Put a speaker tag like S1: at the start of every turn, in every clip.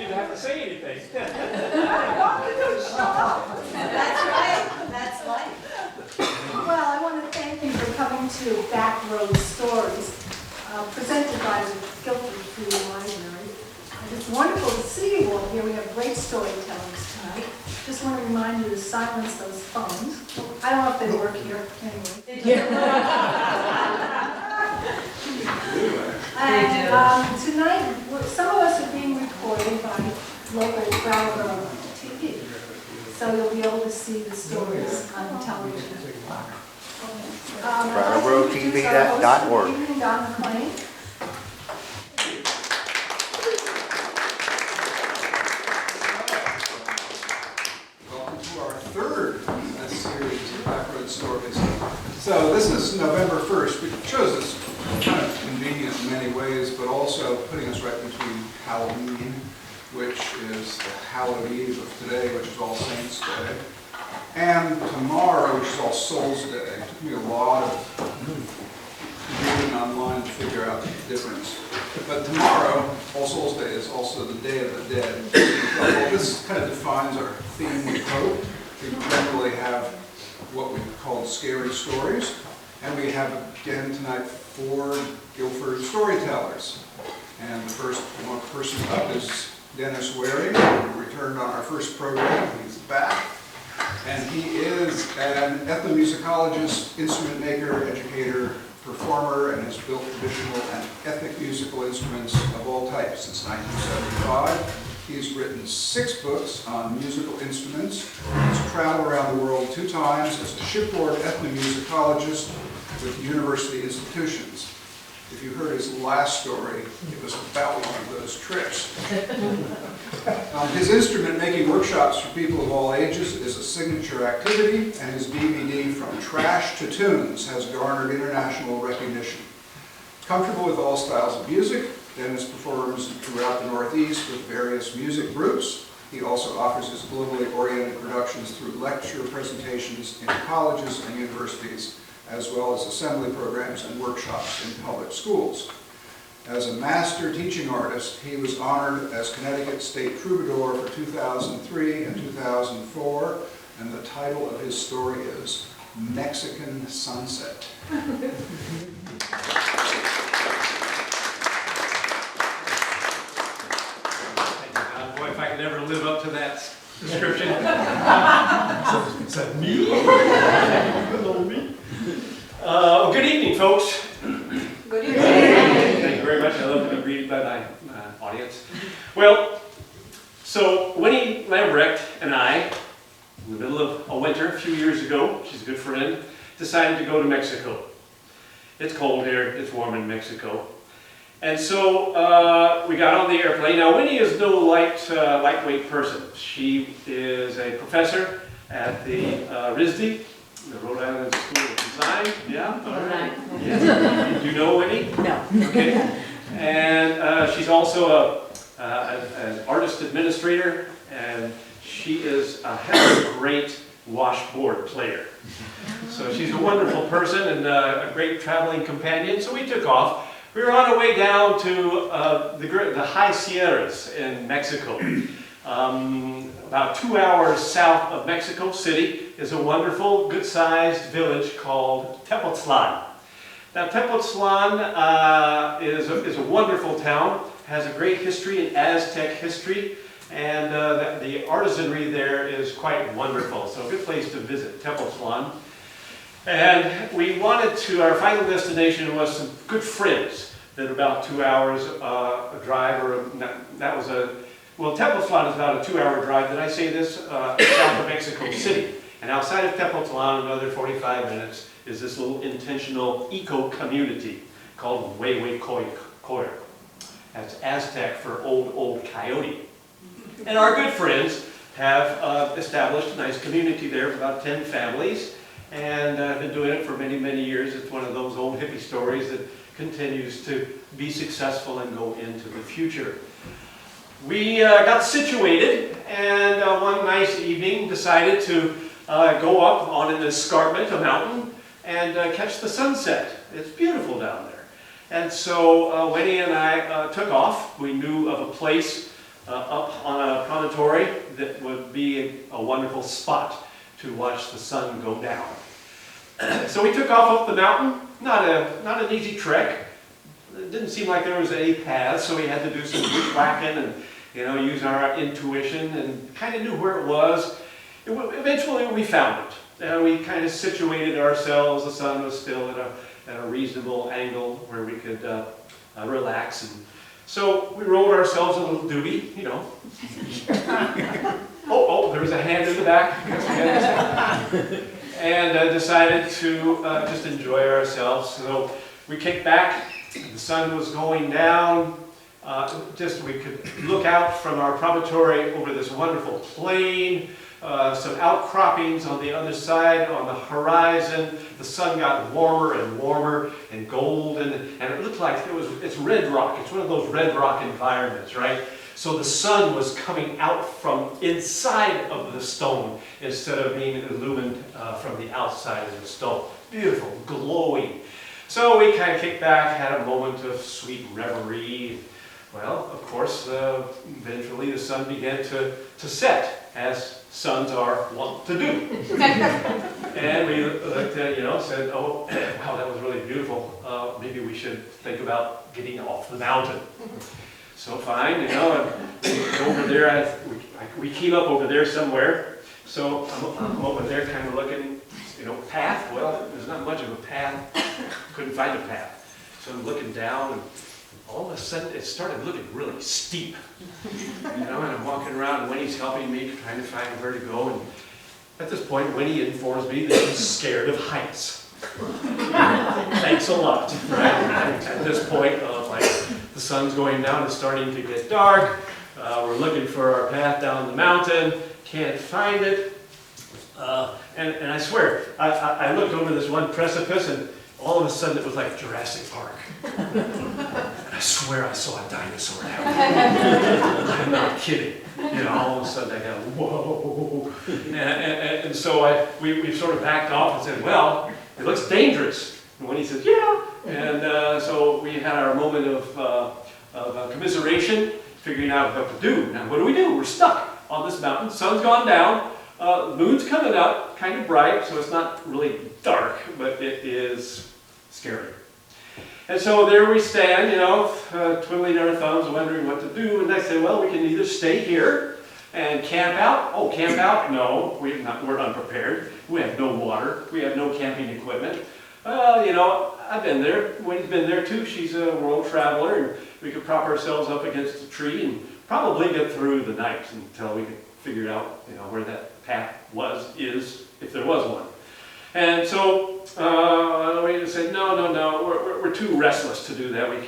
S1: even have to say anything.
S2: That's right. That's life.
S3: Well, I want to thank you for coming to Back Road Stories, presented by the Guilford Free Library. And it's wonderful to see you all here. We have great storytellers tonight. Just want to remind you to silence those phones. I don't know if they work here anyway. And tonight, some of us are being recorded by local Brattleboro TV. So you'll be able to see the stories on television.
S4: BrattleboroTV.org.
S3: Don McLean.
S5: Welcome to our third in this series of Back Road Stories. So this is November 1st. We chose this kind of convenient in many ways, but also putting us right between Halloween, which is the hallowed eve of today, which is All Saints Day, and tomorrow, which is All Souls Day. It took me a lot of reading online to figure out the difference. But tomorrow, All Souls Day, is also the Day of the Dead. Well, this kind of defines our theme with hope. We generally have what we call scary stories, and we have again tonight 4 Guilford storytellers. And the first person up is Dennis Waring, who returned on our first program. He's back. And he is an ethnomusicologist, instrument maker, educator, performer, and has built traditional and ethnic musical instruments of all types since 1975. He's written 6 books on musical instruments. He's traveled around the world 2 times as a shipboard ethnomusicologist with university institutions. If you heard his last story, it was about one of those trips. His instrument-making workshops for people of all ages is a signature activity, and his DVD, From Trash to Tunes, has garnered international recognition. Comfortable with all styles of music, Dennis performs throughout the Northeast with various music groups. He also offers his globally oriented productions through lecture presentations in colleges and universities, as well as assembly programs and workshops in public schools. As a master teaching artist, he was honored as Connecticut State Troubadour for 2003 and 2004, and the title of his story is Mexican Sunset.
S1: Boy, if I could ever live up to that description. Is that me? Hello, me. Good evening, folks.
S2: Good evening.
S1: Thank you very much. I love to be greeted by my audience. Well, so Winnie Lambrecht and I, in the middle of a winter a few years ago, she's a good friend, decided to go to Mexico. It's cold here. It's warm in Mexico. And so we got on the airplane. Now, Winnie is no lightweight person. She is a professor at the RISD, the Rhode Island School of Design. Yeah? All right. Yeah. Do you know Winnie?
S2: No.
S1: Okay. And she's also an artist administrator, and she is a great washboard player. So she's a wonderful person and a great traveling companion. So we took off. We were on our way down to the high Sierras in Mexico. About 2 hours south of Mexico City is a wonderful, good-sized village called Tepoztlan. Now, Tepoztlan is a wonderful town, has a great history, an Aztec history, and the artisanry there is quite wonderful. So a good place to visit, Tepoztlan. And we wanted to, our final destination was some good friends that are about 2 hours a drive, well, Tepoztlan is about a 2-hour drive. Did I say this? South of Mexico City. And outside of Tepoztlan, another 45 minutes, is this little intentional eco-community called Huehuecoyotl. That's Aztec for old coyote. And our good friends have established a nice community there of about 10 families. And I've been doing it for many, many years. It's one of those old hippie stories that continues to be successful and go into the future. We got situated, and one nice evening decided to go up on an escarpment, a mountain, and catch the sunset. It's beautiful down there. And so Winnie and I took off. We knew of a place up on a promontory that would be a wonderful spot to watch the sun go down. So we took off up the mountain, not an easy trek. It didn't seem like there was any paths, so we had to do some bushwhacking and use our intuition, and kind of knew where it was. Eventually we found it, and we kind of situated ourselves. The sun was still at a reasonable angle where we could relax, and so we rolled ourselves a little doobie, Oh, there was a hand in the back. And decided to just enjoy ourselves. So we kicked back. The sun was going down. We could look out from our promontory over this wonderful plain. Some outcroppings on the other side, on the horizon. The sun got warmer and warmer and golden, and it looked like it's red rock. It's one of those red rock environments, right? So the sun was coming out from inside of the stone instead of being illumined from the outside of the stone. Beautiful, glowing. So we kind of kicked back, had a moment of sweet reverie. Well, of course, eventually the sun began to set, as suns are wont to do. And we looked at, said, oh, wow, that was really beautiful. Maybe we should think about getting off the mountain. So fine, and over there, we came up over there somewhere. So I'm over there kind of looking, path. Well, there's not much of a path. Couldn't find a path. So I'm looking down, and all of a sudden it started looking really steep. And I'm walking around, and Winnie's helping me, trying to find where to go. And at this point, Winnie informs me that she's scared of heights. Thanks a lot, right? At this point, the sun's going down, it's starting to get dark. We're looking for our path down the mountain, can't find it. And I swear, I looked over this one precipice, and all of a sudden it was like Jurassic Park. And I swear I saw a dinosaur down there. I'm not kidding. All of a sudden I got, whoa. And so we sort of backed off and said, well, it looks dangerous. And when he says, yeah. And so we had our moment of commiseration, figuring out what to do. Now, what do? We're stuck on this mountain. Sun's gone down. Moon's coming up, kind of bright, so it's not really dark, but it is scary. And so there we stand, twiddling our thumbs, wondering what to do. And I say, well, we can either stay here and camp out. Oh, camp out? No, we're unprepared. We have no water. We have no camping equipment. I've been there. Winnie's been there too. She's a world traveler, and we could prop ourselves up against a tree and probably get through the night until we could figure out, where that path is, if there was one. And so we said, no, we're too restless to do that. We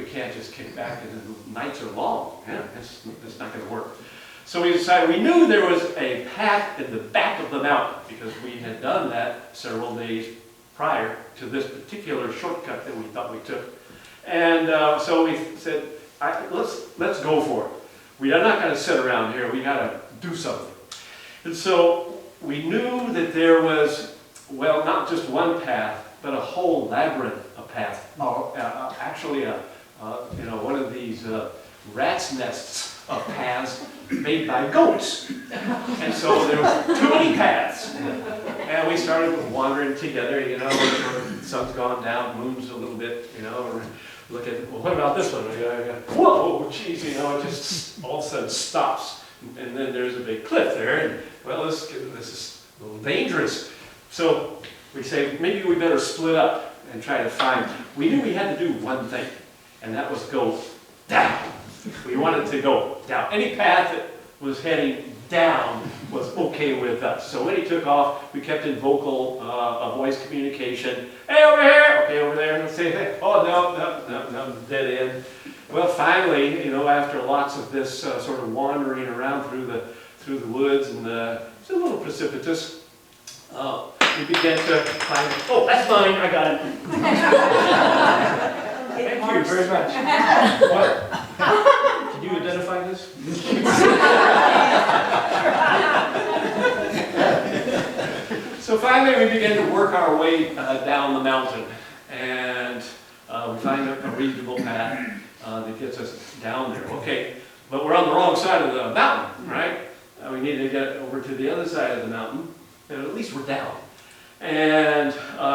S1: can't just kick back, and the nights are long. Yeah, it's not going to work. So we decided, we knew there was a path in the back of the mountain because we had done that several days prior to this particular shortcut that we thought we took. And so we said, let's go for it. We are not going to sit around here. We got to do something. And so we knew that there was, well, not just one path, but a whole labyrinth of paths. Actually, one of these rat's nests of paths made by goats. And so there were too many paths. And we started wandering together, the sun's gone down, moon's a little bit, look at, well, what about this one? Whoa, geez, it just all of a sudden stops. And then there's a big cliff there, and well, this is a little dangerous. So we say, maybe we better split up and try to find. We knew we had to do one thing, and that was go down. We wanted to go down. Any path that was heading down was okay with us. So when he took off, we kept in vocal voice communication. Hey, over here! Okay, over there. And say, hey, oh, no, dead end. Well, finally, after lots of this sort of wandering around through the woods, and it's a little precipitous, we began to find, oh, that's mine, I got it. Thank you very much. What? Can you identify this? So finally we began to work our way down the mountain, and we find a reasonable path that gets us down there. Okay, but we're on the wrong side of the mountain, right? We need to get over to the other side of the mountain, and at least we're down. And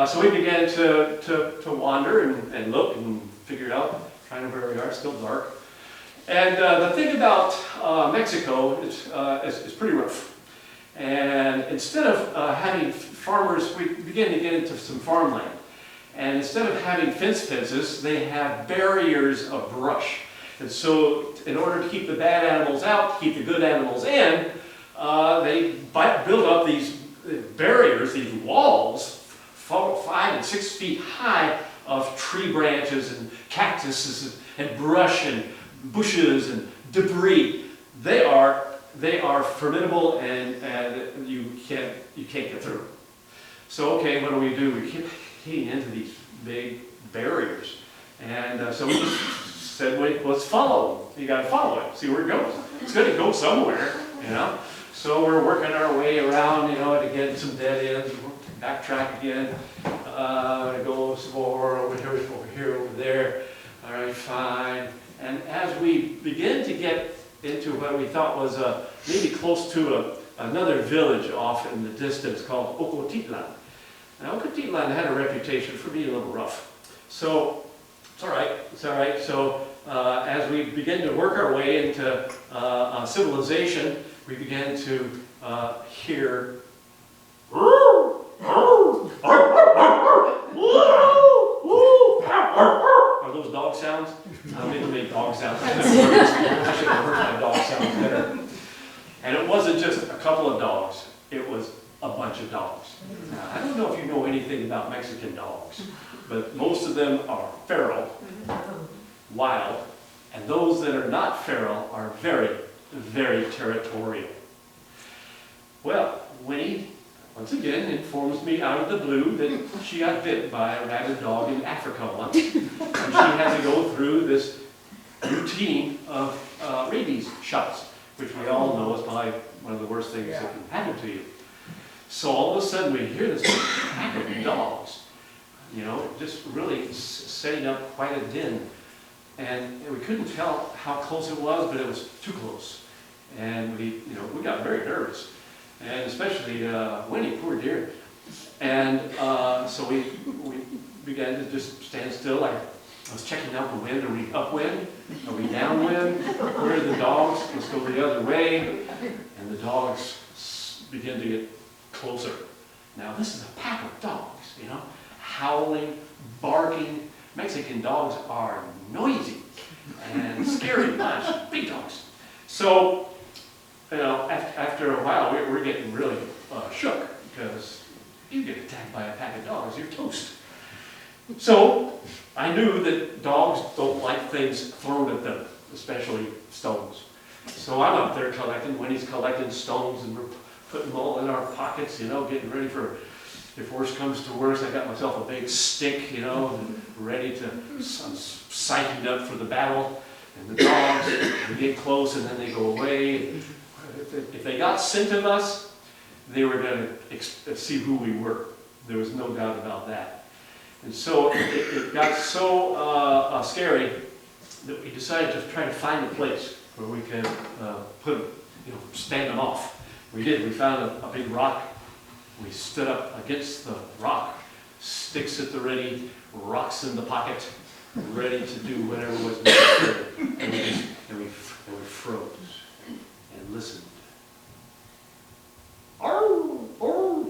S1: so we began to wander and look and figure it out, trying to where we are, still dark. And the thing about Mexico is pretty rough. And instead of having farmers, we began to get into some farmland. And instead of having fences, they have barriers of brush. And so in order to keep the bad animals out, keep the good animals in, they build up these barriers, these walls, 5 and 6 feet high, of tree branches and cactuses and brush and bushes and debris. They are formidable, and you can't get through. So okay, what do? We keep hitting into these big barriers, and so we just said, wait, let's follow them. You got to follow it, see where it goes. It's going to go somewhere, you know. So we're working our way around, you know, to get some dead ends. Backtrack again. Go some more over here, over there. All right, fine. And as we begin to get into what we thought was maybe close to another village off in the distance called Ocotitlan. Now, Ocotitlan had a reputation for being a little rough. So, it's all right. So, as we begin to work our way into civilization, we began to hear. Are those dog sounds? I mean to make dog sounds. I should have heard my dog sounds better. And it wasn't just a couple of dogs, it was a bunch of dogs. Now, I don't know if you know anything about Mexican dogs, but most of them are feral, wild, and those that are not feral are very, very territorial. Well, Winnie, once again, informs me out of the blue that she got bit by a rabid dog in Africa once, and she had to go through this routine of rabies shots, which we all know is probably one of the worst things that can happen to you. So all of a sudden we hear this pack of dogs, you know, just really setting up quite a din. And we couldn't tell how close it was, but it was too close. And we got very nervous. And especially Winnie, poor dear. And so we began to just stand still. I was checking out the wind. Are we upwind? Are we downwind? Where are the dogs? Let's go the other way. And the dogs begin to get closer. Now this is a pack of dogs, you know, howling, barking. Mexican dogs are noisy and scary bunch, big dogs. So, you know, after a while, we're getting really shook, because you get attacked by a pack of dogs, you're toast. So I knew that dogs don't like things thrown at them, especially stones. So I'm up there collecting. Winnie's collecting stones, and we're putting them all in our pockets, you know, getting ready for, if worse comes to worse, I got myself a big stick, you know, and ready to, I'm psyching up for the battle. And the dogs, they get close and then they go away. If they got scent of us, they were going to see who we were. There was no doubt about that. And so it got so scary that we decided to try to find a place where we could stand them off. We did. We found a big rock. We stood up against the rock, sticks at the ready, rocks in the pocket, ready to do whatever was necessary. And we froze and listened. Arr, arr.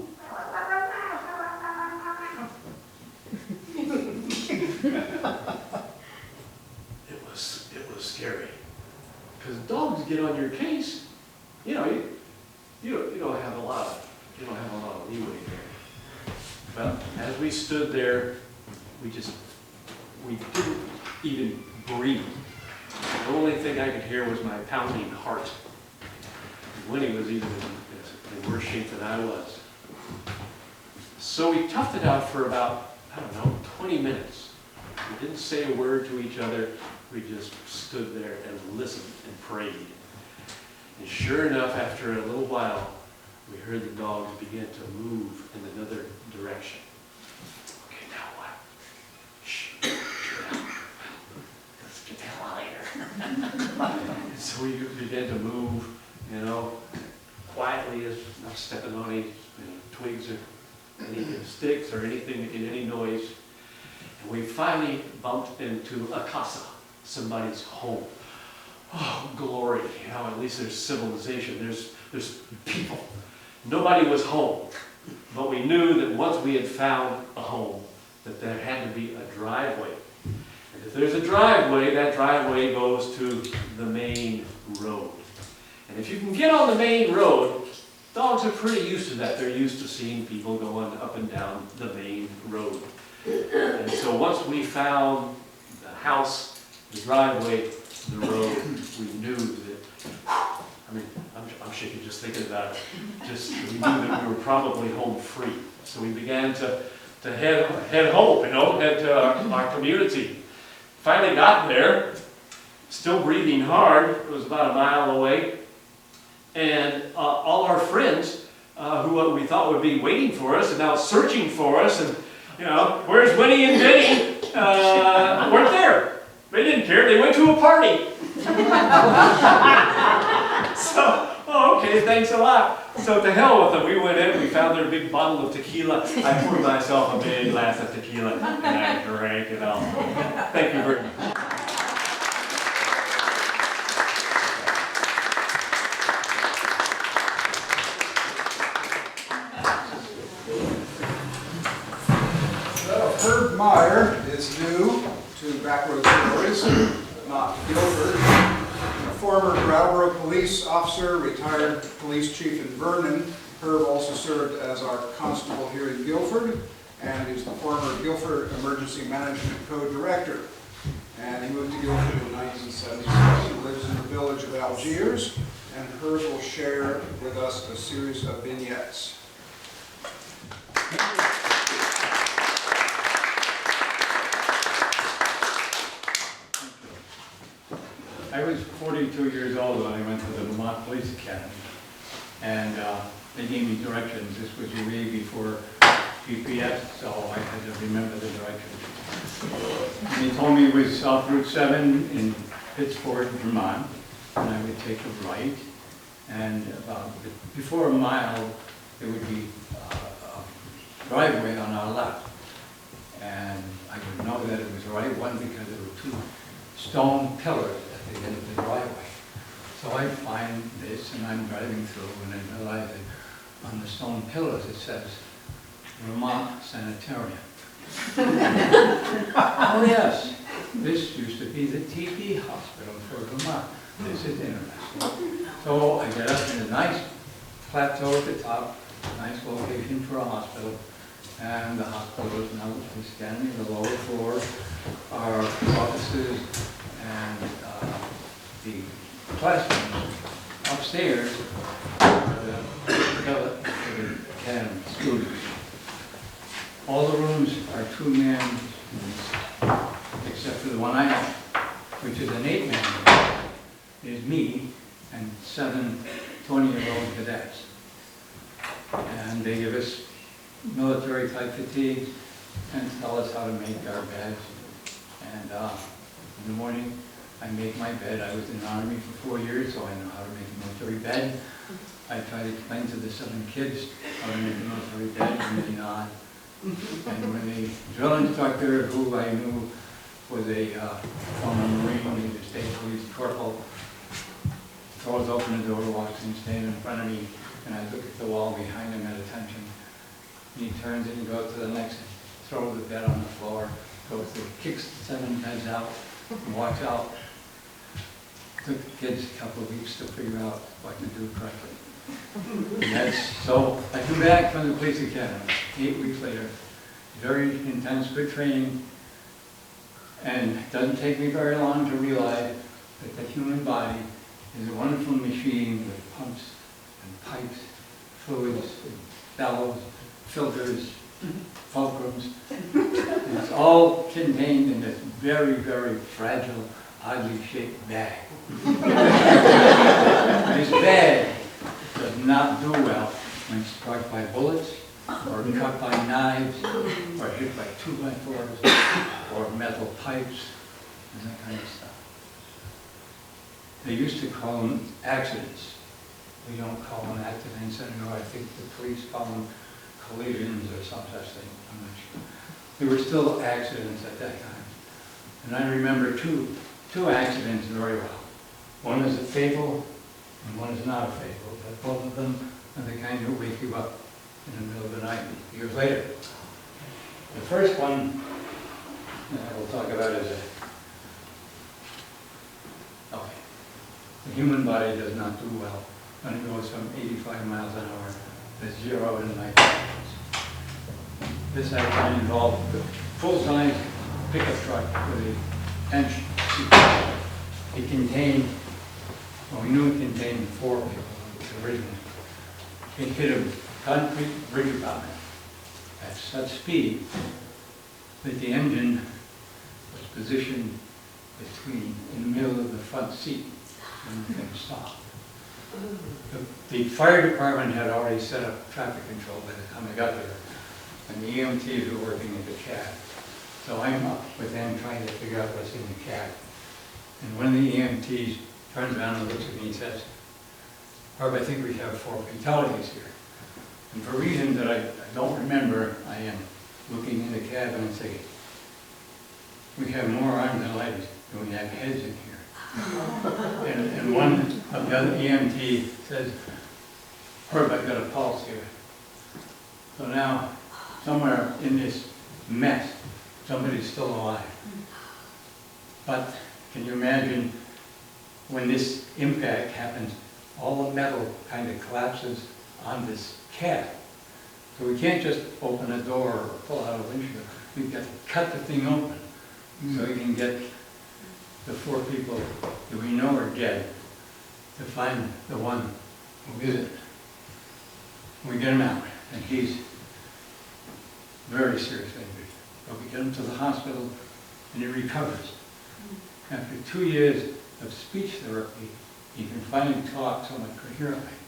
S1: It was scary, because dogs get on your case. You know, you don't have a lot of leeway there. But as we stood there, we didn't even breathe. The only thing I could hear was my pounding heart. Winnie was even in worse shape than I was. So we toughed it out for about, 20 minutes. We didn't say a word to each other. We just stood there and listened and prayed. And sure enough, after a little while, we heard the dogs begin to move in another direction. Okay, now what? Shh, let's get the hell out of here. So we began to move, quietly, as not stepping on any twigs or any sticks or anything, making any noise. And we finally bumped into a casa, somebody's home. Oh, glory, at least there's civilization, there's people. Nobody was home, but we knew that once we had found a home, that there had to be a driveway. And if there's a driveway, that driveway goes to the main road. And if you can get on the main road, dogs are pretty used to that. They're used to seeing people going up and down the main road. And so once we found the house, the driveway, the road, we knew that, I'm shaking just thinking about it. We knew that we were probably home free. So we began to head home, head to our community. Finally got there, still breathing hard. It was about a mile away. And all our friends who we thought would be waiting for us and now searching for us, and where's Winnie and Denny? Weren't there. They didn't care. They went to a party. Okay, thanks a lot. So to hell with them. We went in. We found their big bottle of tequila. I poured myself a big glass of tequila and I drank it all. Thank you very much.
S5: Herb Meyer is new to Backroad Stories, not Guilford. A former Brattleboro police officer, retired police chief in Vernon. Herb also served as our constable here in Guilford, and he's the former Guilford Emergency Management Co-Director. And he moved to Guilford in 1977. He lives in the village of Algiers, and Herb will share with us a series of vignettes.
S6: I was 42 years old when I went to the Vermont Police Academy, and they gave me directions. This was way before GPS, so I had to remember the directions. And they told me it was South Route 7 in Pittsford, Vermont, and I would take a right, and before a mile, there would be a driveway on our left. And I would know that it was the right one because there were two stone pillars at the end of the driveway. So I find this and I'm driving through and I realize that on the stone pillars it says Vermont Sanitarium. Oh yes, this used to be the TB hospital for Vermont. This is interesting. So I get up in a nice plateau at the top, nice location for a hospital. And the hospital is now standing in the lower floor. Our offices and the classrooms upstairs for the academy students. All the rooms are two-man rooms, except for the one I have, which is an 8-man room. There's me and 7 20-year-old cadets. And they give us military type fatigues and tell us how to make our beds. And in the morning, I make my bed. I was in the Army for 4 years, so I know how to make a military bed. I try to explain to the 7 kids how to make a military bed, and not. And when the drill instructor, who I knew was a former Marine, he was a state police corporal, throws open the door, walks in, standing in front of me, and I look at the wall behind him at attention. He turns and he goes to the next, throws the bed on the floor, goes to, kicks the 7 beds out, and walks out. Took the kids a couple of weeks to figure out what to do correctly. And that's, so I come back from the police academy 8 weeks later, very intense, good training, and it doesn't take me very long to realize that the human body is a wonderful machine with pumps and pipes, fluids, and bellows, filters, fulcrums. And it's all contained in this very, very fragile, oddly shaped bag. This bag does not do well when struck by bullets, or cut by knives, or hit by 2x4s, or metal pipes, and that kind of stuff. They used to call them accidents. We don't call them accidents anymore. I think the police call them collisions or some such thing. I'm not sure. They were still accidents at that time. And I remember two accidents very well. One is a fatal and one is not a fatal, but both of them are the kind that wake you up in the middle of the night years later. The first one that I will talk about is okay. The human body does not do well when it goes from 85 miles an hour to 0 in 90 seconds. This accident involved the full-size pickup truck with a bench seat. It contained, well, we knew it contained 4 people originally. It hit a concrete bridge abutment at such speed that the engine was positioned in the middle of the front seat when the thing stopped. The fire department had already set up traffic control by the time I got there, and the EMTs were working in the cab. So I'm up with them trying to figure out what's in the cab. And one of the EMTs turns around and looks at me and says, "Herb, I think we have 4 fatalities here." And for reasons that I don't remember, I am looking in the cab and I'm thinking, we have more arms and legs than we have heads in here. And one of the other EMT says, "Herb, I've got a pulse here." So now, somewhere in this mess, somebody's still alive. But can you imagine when this impact happens, all the metal kind of collapses on this cab. So we can't just open a door or pull out a windshield. We've got to cut the thing open so we can get the 4 people that we know are dead to find the one who isn't. We get him out, and he's very seriously injured. But we get him to the hospital, and he recovers. After 2 years of speech therapy, he can finally talk somewhat coherently.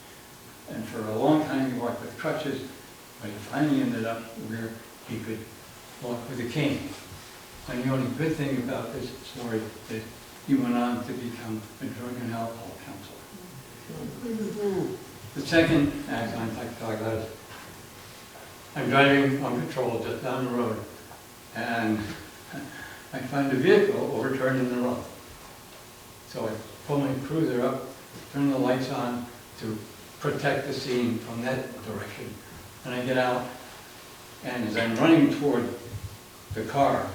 S6: And for a long time he walked with crutches, but he finally ended up where he could walk with a cane. And the only good thing about this story is he went on to become a drug and alcohol counselor. The second accident I'd like to talk about is I'm driving on patrol just down the road, and I find a vehicle overturned in the road. So I pull my cruiser up, turn the lights on to protect the scene from that direction. And I get out, and as I'm running toward the car,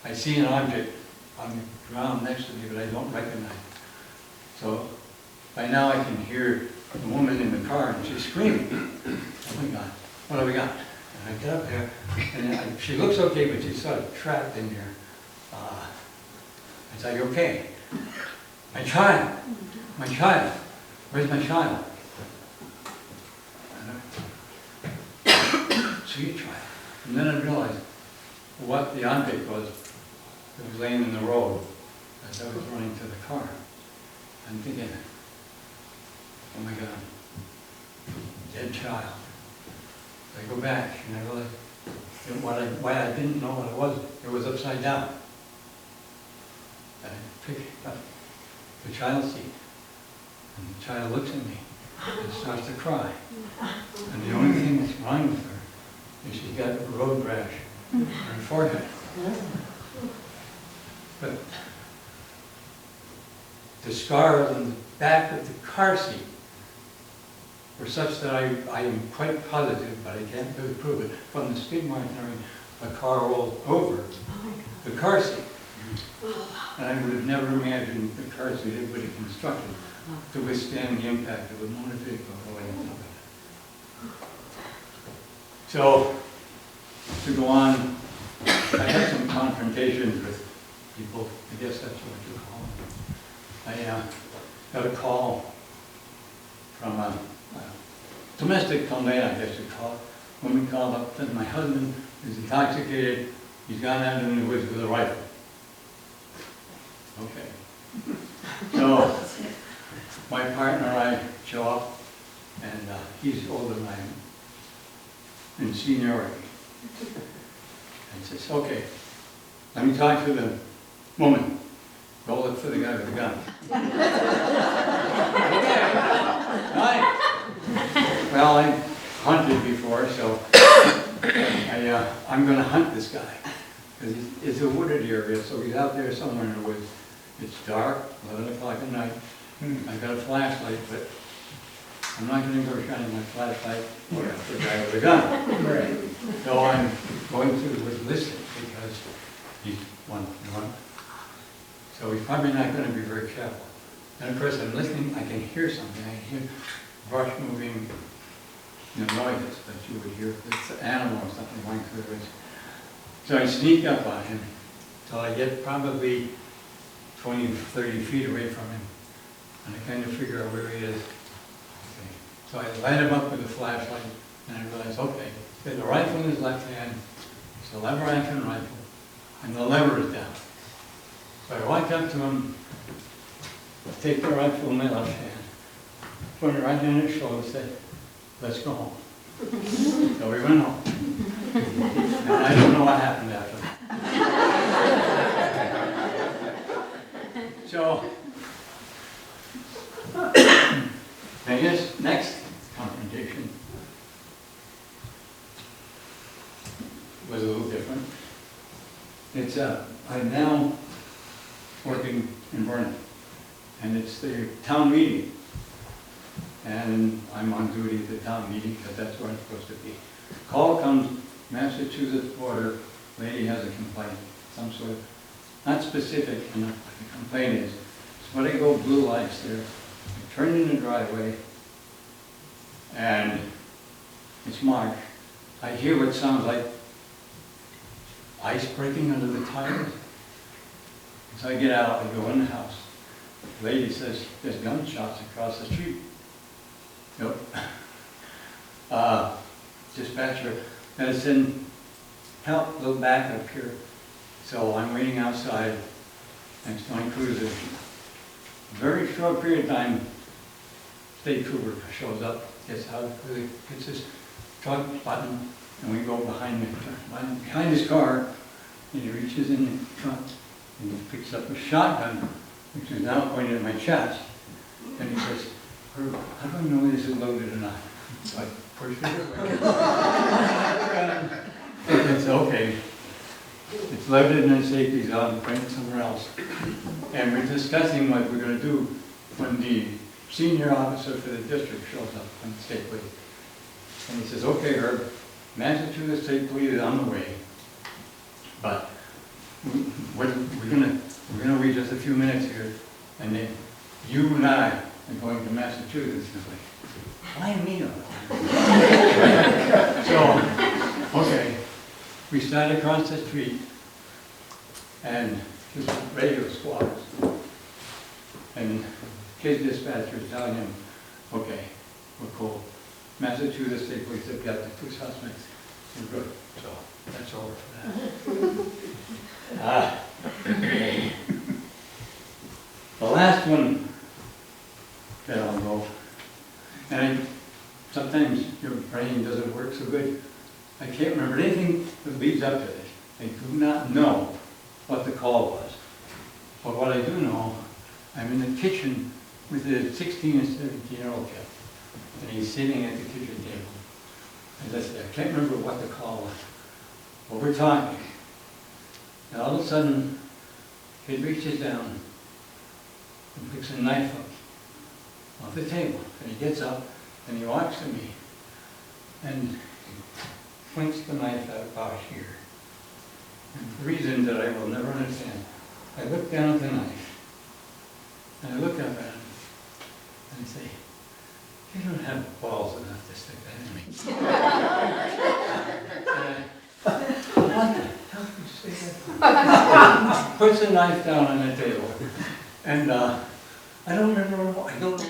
S6: I see an object on the ground next to me, but I don't recognize it. So by now I can hear the woman in the car, and she's screaming, "Oh my God, what have we got?" And I get up there, and she looks okay, but she's sort of trapped in there. I say, "You okay?" My child, where's my child?" "Sweet child." And then I realized what the object was that was laying in the road as I was running to the car. I'm thinking, oh my God, dead child. I go back and I realize why I didn't know what it was upside down. And I pick up the child's seat, and the child looks at me and starts to cry. And the only thing that's wrong with her is she's got a road rash on her forehead. But the scars on the back of the car seat were such that I am quite positive, but I can't really prove it, from the skid mark the car rolled over the car seat. And I would have never imagined the car seat it would have constructed to withstand the impact of a motor vehicle going on top of it. So, to go on, I had some confrontations with people, I guess that's what you call them. I got a call from a domestic complaint, I guess you call it. Woman called up, said my husband is intoxicated, he's gone out in the woods with a rifle. Okay. So, my partner and I show up, and he's older than I am in seniority. And says, okay, let me talk to the woman. go look for the guy with the gun. Okay, right. Well, I hunted before, so I'm gonna hunt this guy. Because it's a wooded area, so he's out there somewhere in the woods. It's dark, 11 o'clock at night. I've got a flashlight, but I'm not gonna go shining my flashlight for the guy with the gun.
S5: Right.
S6: So I'm going to listen because he's one. So he's probably not gonna be very careful. And of course, I'm listening, I can hear something. I hear brush moving, noises that you would hear if it's an animal or something going through the woods. So I sneak up on him till I get probably 20, 30 feet away from him. And I kind of figure out where he is. Okay. So I light him up with a flashlight and I realize, okay, he has a rifle in his left hand, it's a lever action rifle, and the lever is down. So I walk up to him, take the rifle in my left hand, put it right on his shoulder and said, let's go home. So we went home. And I don't know what happened after that. So, I guess next confrontation was a little different. It's, I'm now working in Vernon, and it's the town meeting. And I'm on duty at the town meeting because that's where I'm supposed to be. Call comes, Massachusetts border, lady has a complaint, some sort of, not specific enough, what the complaint is. So when I go blue lights there, I turn in the driveway, and it's March. I hear what sounds like ice breaking under the tires. So I get out, I go in the house. The lady says, there's gunshots across the street. Nope. Dispatcher, medicine, help, little back up here. So I'm waiting outside next to my cruiser. Very short period of time, state trooper shows up, gets out, gets his truck button, and we go behind his car, and he reaches in the trunk, and he picks up a shotgun, which is now pointed at my chest, and he says, Herb, how do I know this is loaded or not? So I push it away. It's okay. It's loaded and safety's on, bring it somewhere else. And we're discussing what we're going to do when the senior officer for the district shows up from the state police. And he says, okay, Herb, Massachusetts State Police is on the way, but we're going to wait just a few minutes here, and then you and I are going to Massachusetts. And like, why me? So, okay, we start across the street, and just radio squads, and his dispatcher is telling him, okay, we're cool. Massachusetts State Police have got the 2 suspects. We're good. So that's over for that. The last one that I'll go, and sometimes your brain doesn't work so good. I can't remember anything that leads up to this. I do not know what the call was. But what I do know, I'm in the kitchen with a 16 and 17-year-old kid. And he's sitting at the kitchen table. As I said, I can't remember what the call was. But we're talking. And all of a sudden, he reaches down and picks a knife up off the table. And he gets up and he walks to me and points the knife out about here. And for reasons that I will never understand, I look down at the knife and I look up at him and I say, you don't have balls enough to stick that in me. What the hell did you say that? Puts the knife down on the table. And I don't remember, I don't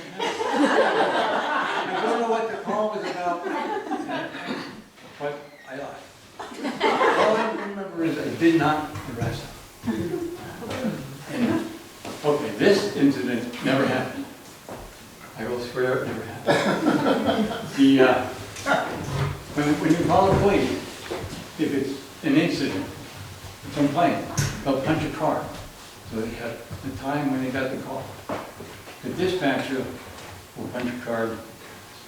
S6: know what the call was about, but I lied. All I remember is I did not arrest him. And, okay, this incident never happened. I will swear it never happened. When you call the police, if it's an incident, a complaint, they'll punch a card. So So they had the time when they got the call. The dispatcher will punch a card,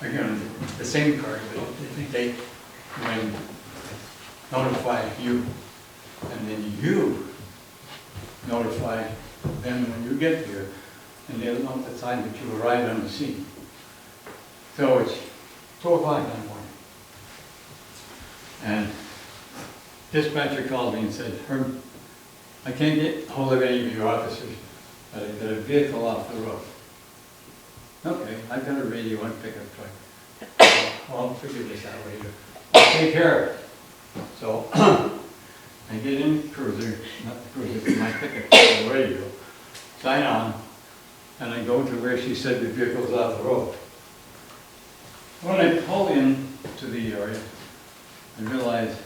S6: again, the same card, but they when notify you, and then you notify them when you get there, and they'll know the time that you arrive on the scene. So it's 2 o'clock in the morning. And dispatcher called me and said, Herb, I can't get hold of any of your officers, but I've got a vehicle off the road. Okay, I've got a radio and pickup truck. I'll figure this out later. I'll take care of it. So I get in the cruiser, not the cruiser, but my pickup truck, the radio, sign on, and I go to where she said the vehicle's off the road. When I pull in to the area, I realize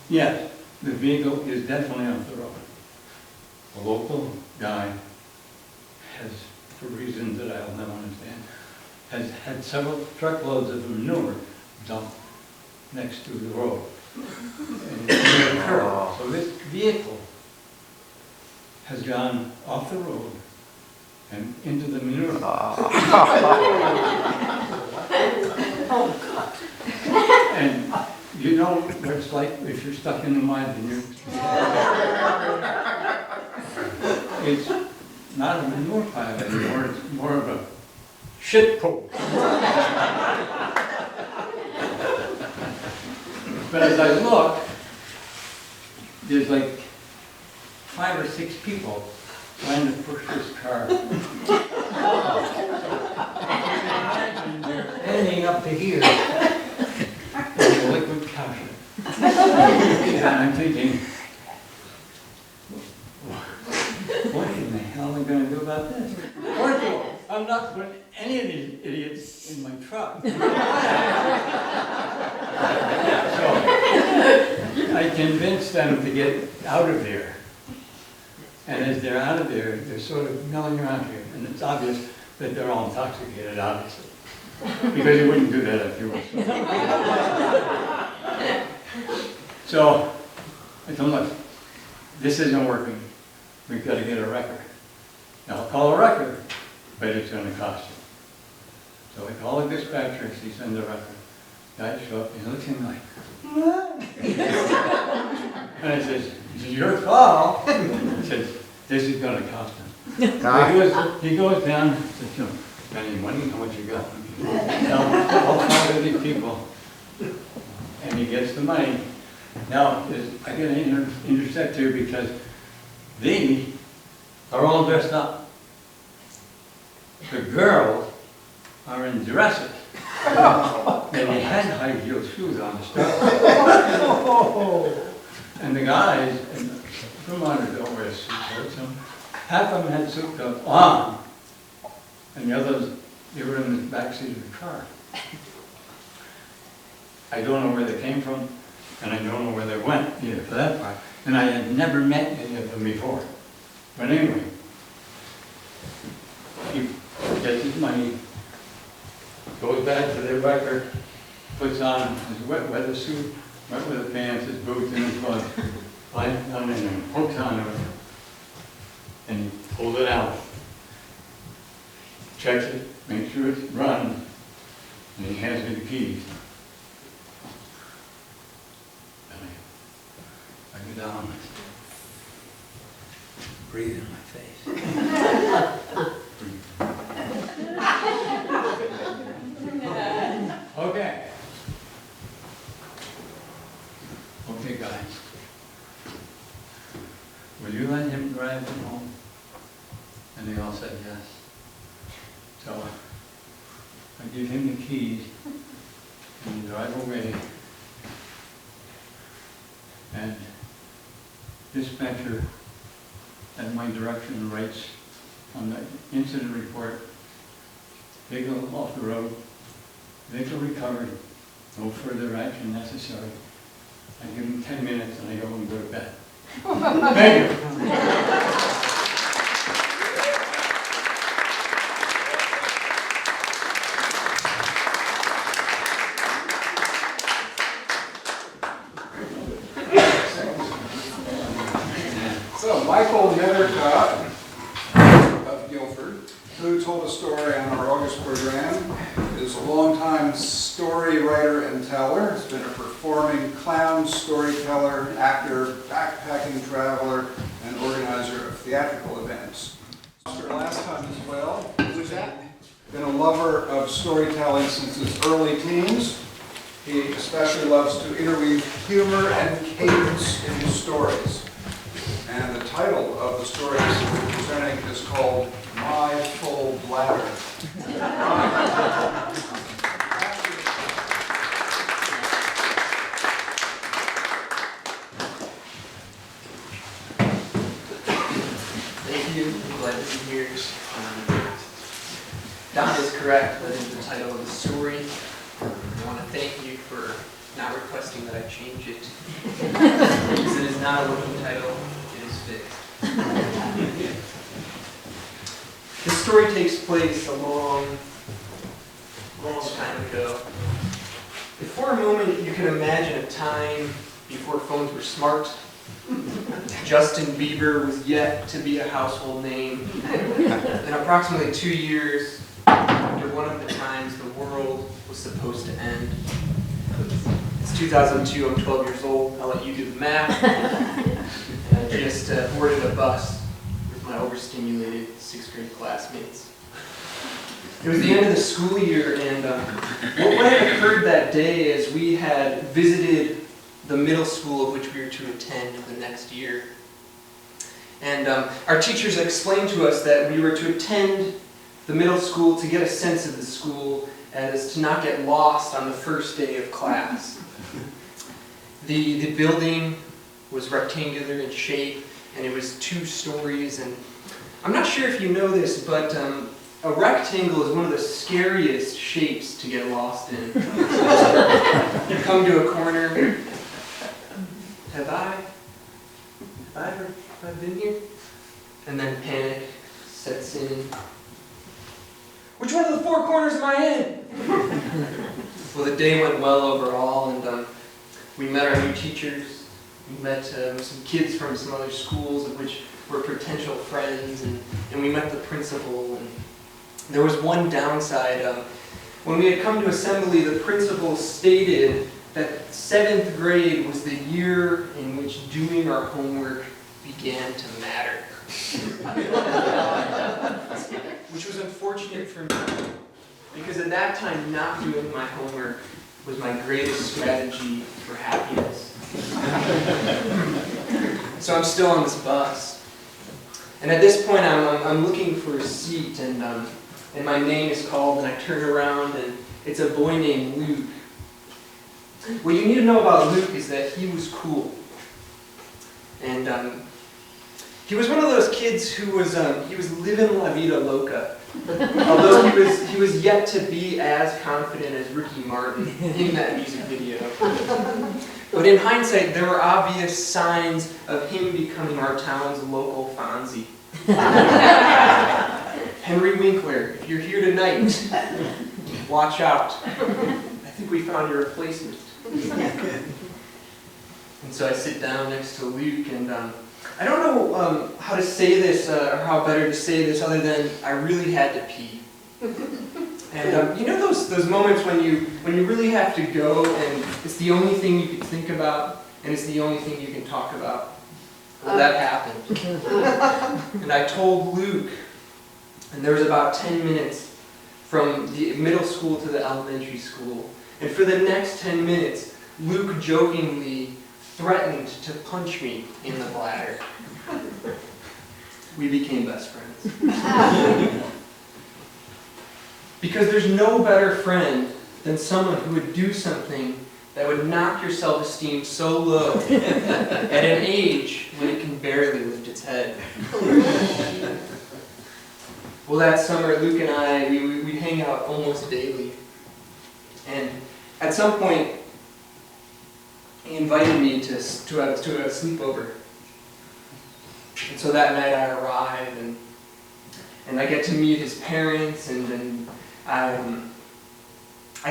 S6: yes, the vehicle is definitely off the road. A local guy has, for reasons that I'll never understand, has had several truckloads of manure dumped next to the road. And near the curb. So this vehicle has gone off the road and into the manure. And you know what it's like if you're stuck in the mud and you're... It's not a manure pile anymore, it's more of a shit pool. But as I look, there's like 5 or 6 people trying to push this car. They're ending up to here. It's a liquid caution. And I'm thinking, what in the hell am I going to do about this? First of all, I'm not putting any of these idiots in my truck. So I convinced them to get out of there. And as they're out of there, they're sort of milling around here. And it's obvious that they're all intoxicated, obviously. Because you wouldn't do that if you were. So I told them, look, this isn't working. We've got to get a wrecker. Now I'll call a wrecker, but it's going to cost you. So I call the dispatcher, she sends a wrecker. Guy shows up, he looks at me like, what? And I says, it's your call. He says, this is going to cost him. So he goes down and says, you know, any money, how much you got? Now, all 5 of these people, and he gets the money. Now, I got to intersect here because they are all dressed up. The girls are in dresses. And they had high heel shoes on the start. And the guys, and Vermonters don't wear suit coats. So half of them had suit coats on, and the others, they were in the back seat of the car. I don't know where they came from, and I don't know where they went either, for that part. And I had never met any of them before. But anyway, he gets his money, goes back to their record, puts on his wet weather suit, wet weather pants, his boots, and his gloves, lies down in and hooks onto it, and he pulls it out, checks it, makes sure it's run, and he hands me the keys. And I go down, breathe in my face. Okay. Okay, guys. Will you let him drive them home? And they all said yes. So I give him the keys and we drive away. And dispatcher at my direction writes on the incident report, vehicle off the road, vehicle recovered, no further action necessary. I give him 10 minutes and I go and go to bed. Thank you.
S5: So Michael Nethercott of Guilford, who told a story on our August program, is a longtime story writer and teller. He's been a performing clown, storyteller, actor, backpacking traveler, and organizer of theatrical events. Last time as well.
S4: Who's that?
S5: Been a lover of storytelling since his early teens. He especially loves to interweave humor and cadence in his stories. And the title of the story we're presenting is called My Full Bladder.
S7: Thank you. I'm glad to be here. Don is correct. That is the title of the story. I want to thank you for not requesting that I change it. Because it is not a working title. It is fixed. This story takes place a long time ago. If for a moment you can imagine a time before phones were smart, Justin Bieber was yet to be a household name, and approximately 2 years after one of the times the world was supposed to end. It's 2002, I'm 12 years old, I'll let you do the math, and I just boarded a bus with my overstimulated 6th grade classmates. It was the end of the school year, and what had occurred that day is we had visited the middle school of which we were to attend the next year. And our teachers explained to us that we were to attend the middle school to get a sense of the school as to not get lost on the first day of class. The building was rectangular in shape, and it was 2 stories, and I'm not sure if you know this, but a rectangle is one of the scariest shapes to get lost in. You come to a corner. Have I been here? And then panic sets in. Which one of the 4 corners am I in? Well, the day went well overall, and we met our new teachers. We met some kids from some other schools of which were potential friends, and we met the principal. And there was one downside. When we had come to assembly, the principal stated that 7th grade was the year in which doing our homework began to matter. Which was unfortunate for me, because at that time not doing my homework was my greatest strategy for happiness. So I'm still on this bus. And at this point I'm looking for a seat, and my name is called, and I turn around and it's a boy named Luke. What you need to know about Luke is that he was cool. And he was one of those kids who was living la vida loca. Although he was yet to be as confident as Ricky Martin in that music video. But in hindsight, there were obvious signs of him becoming our town's local Fonzie. Henry Winkler, if you're here tonight, watch out. I think we found your replacement. And so I sit down next to Luke, and I don't know how to say this, or how better to say this other than I really had to pee. And you know those moments when you really have to go, and it's the only thing you can think about, and it's the only thing you can talk about? Well, that happened. And I told Luke, and there was about 10 minutes from the middle school to the elementary school. And for the next 10 minutes, Luke jokingly threatened to punch me in the bladder. We became best friends. Because there's no better friend than someone who would do something that would knock your self-esteem so low at an age when it can barely lift its head. Well, that summer, Luke and I, we hang out almost daily. And at some point, he invited me to a sleepover. And so that night I arrive, and I get to meet his parents, and I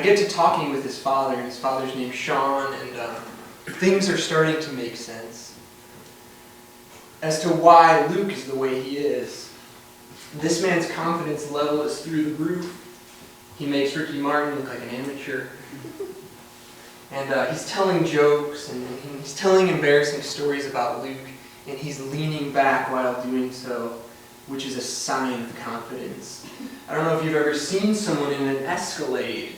S7: get to talking with his father. His father's named Sean, and things are starting to make sense. as to why Luke is the way he is. This man's confidence level is through the roof. He makes Ricky Martin look like an amateur. And he's telling jokes, and he's telling embarrassing stories about Luke, and he's leaning back while doing so, which is a sign of confidence. I don't know if you've ever seen someone in an Escalade.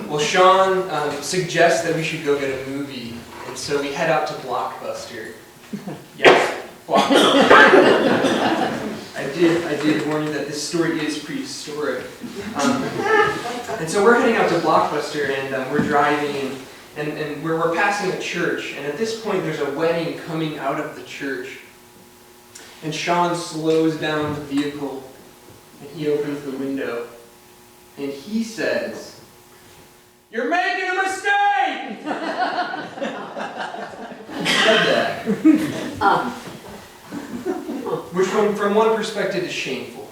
S7: Well, Sean suggests that we should go get a movie, and so we head out to Blockbuster. Yes, Blockbuster. I did warn you that this story is prehistoric. And so we're heading out to Blockbuster, and we're driving, and we're passing a church, and at this point there's a wedding coming out of the church. And Sean slows down the vehicle, and he opens the window, and he says, "You're making a mistake!" He said that. Which from one perspective is shameful,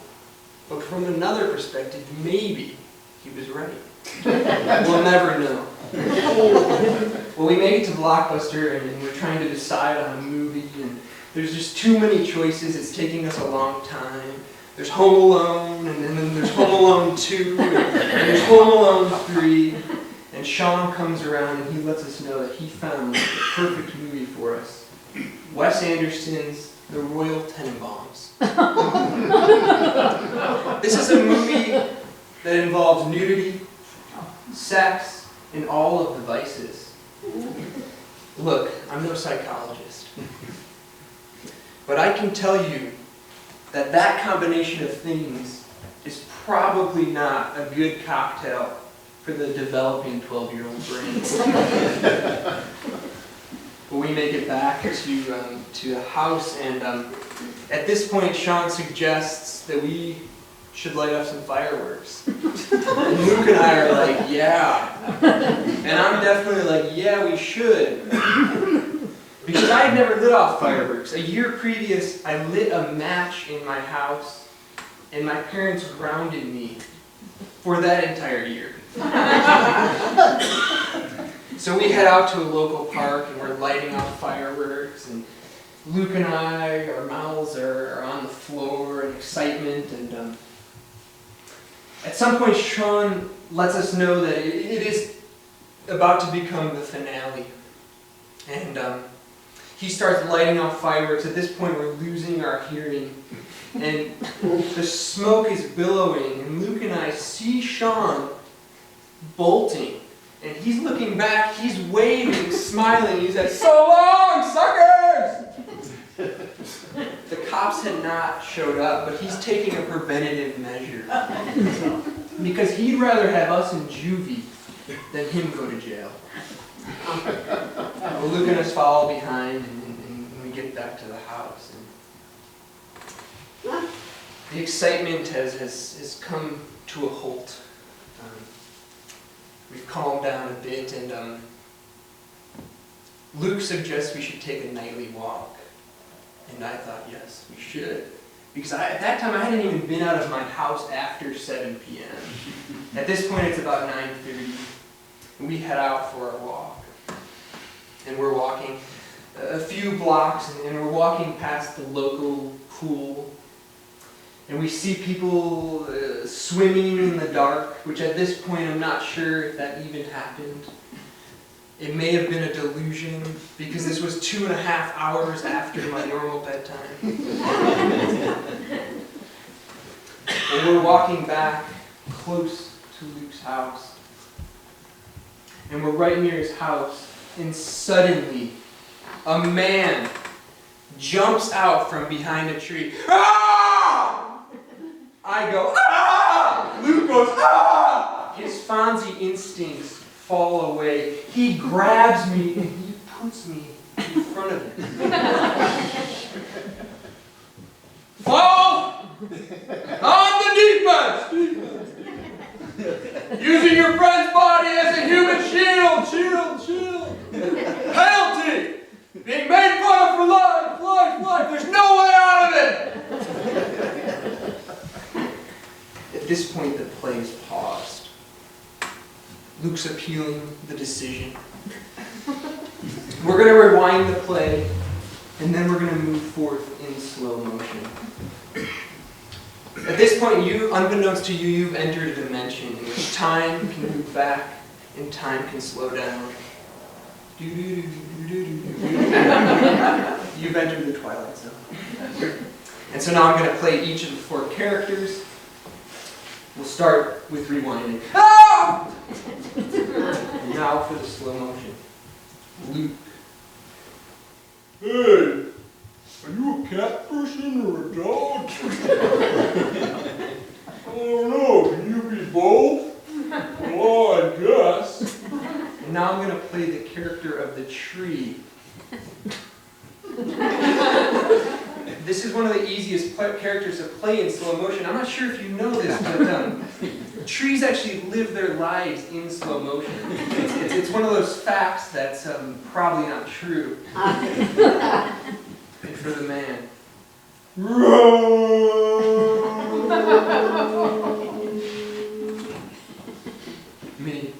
S7: but from another perspective, maybe he was right. We'll never know. Well, we make it to Blockbuster, and we're trying to decide on a movie, and there's just too many choices. It's taking us a long time. There's Home Alone, and then there's Home Alone 2, and there's Home Alone 3. And Sean comes around and he lets us know that he found the perfect movie for us. Wes Anderson's The Royal Tenenbaums. This is a movie that involves nudity, sex, and all of the vices. Look, I'm no psychologist, but I can tell you that that combination of things is probably not a good cocktail for the developing 12-year-old brain. But we make it back to the house, and at this point, Sean suggests that we should light up some fireworks. And Luke and I are like, yeah. And I'm definitely like, yeah, we should. Because I had never lit off fireworks. A year previous, I lit a match in my house, and my parents grounded me for that entire year. So we head out to a local park, and we're lighting off fireworks, and Luke and I, our mouths are on the floor in excitement, and at some point Sean lets us know that it is about to become the finale. And he starts lighting off fireworks. At this point we're losing our hearing, and the smoke is billowing, and Luke and I see Sean bolting. And he's looking back, he's waving, smiling, he says, "So long, suckers!" The cops had not showed up, but he's taking a preventative measure. Because he'd rather have us in juvie than him go to jail. Well, Luke and us follow behind, and we get back to the house. And the excitement has come to a halt. We've calmed down a bit, and Luke suggests we should take a nightly walk. And I thought, yes, we should. Because at that time, I hadn't even been out of my house after 7 p.m. At this point, it's about 9:30, and we head out for our walk. And we're walking a few blocks, and we're walking past the local pool. And we see people swimming in the dark, which at this point I'm not sure if that even happened. It may have been a delusion, because this was 2.5 hours after my normal bedtime. And we're walking back close to Luke's house. And we're right near his house, and suddenly a man jumps out from behind a tree. Ah! I go, ah! Luke goes, ah! His Fonzie instincts fall away. He grabs me and he puts me in front of him. Fall on the defense! Using your friend's body as a human shield! Shield! Penalty! Being made fun of for life! There's no way out of it! At this point, the play is paused. Luke Luke's appealing the decision. We're going to rewind the play, and then we're going to move forth in slow motion. At this point, unbeknownst to you, you've entered a dimension in which time can move back and time can slow down. You've entered the Twilight Zone. And so now I'm going to play each of the 4 characters. We'll start with rewinding. Oh! And now for the slow motion. Luke.
S8: Hey, are you a cat person or a dog? I don't know, can you be both? Well, I guess.
S7: And now I'm going to play the character of the tree. This is one of the easiest characters to play in slow motion. I'm not sure if you know this, but trees actually live their lives in slow motion. It's one of those facts that's probably not true. And for the man. Me.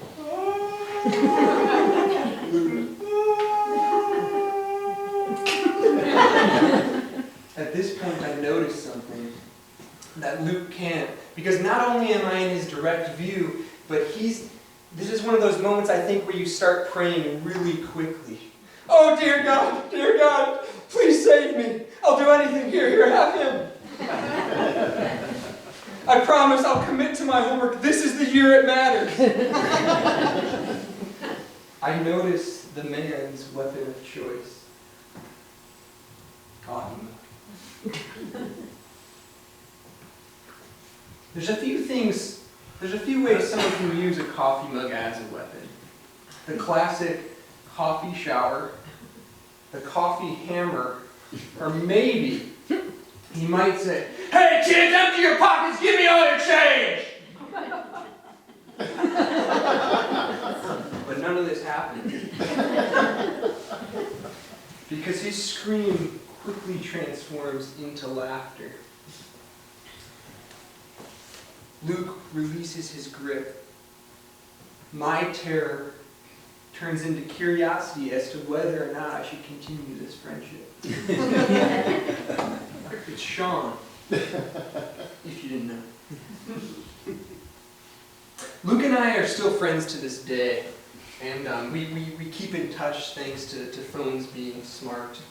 S7: At this point, I noticed something that Luke can't, because not only am I in his direct view, but this is one of those moments, I think, where you start praying really quickly. Oh, dear God, please save me. I'll do anything. Here, have him. I promise I'll commit to my homework. This is the year it matters. I notice the man's weapon of choice. Coffee mug. There's a few ways someone can use a coffee mug as a weapon. The classic coffee shower, the coffee hammer, or maybe he might say, "Hey kids, empty your pockets, give me all your change!" But none of this happened. Because his scream quickly transforms into laughter. Luke releases his grip. My terror turns into curiosity as to whether or not I should continue this friendship. It's Sean, if you didn't know. Luke and I are still friends to this day, and we keep in touch thanks to phones being smart.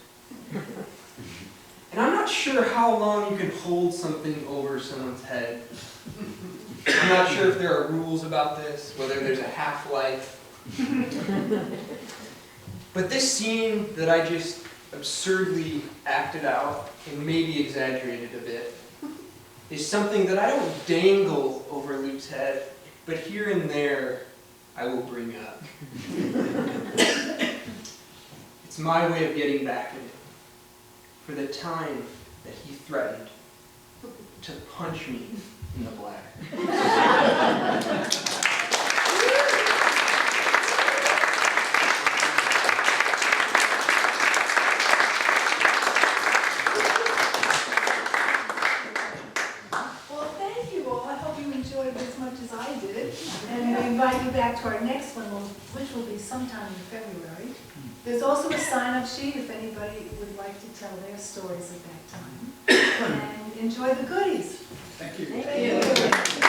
S7: And I'm not sure how long you can hold something over someone's head. I'm not sure if there are rules about this, whether there's a half-life. But this scene that I just absurdly acted out and maybe exaggerated a bit is something that I don't dangle over Luke's head, but here and there I will bring up. It's my way of getting back at him for the time that he threatened to punch me in the bladder.
S3: Well, thank you all. I hope you enjoyed it as much as I did. And we invite you back to our next one, which will be sometime in February. There's also a sign-up sheet if anybody would like to tell their stories at that time. And enjoy the goodies.
S5: Thank you.
S3: Thank you.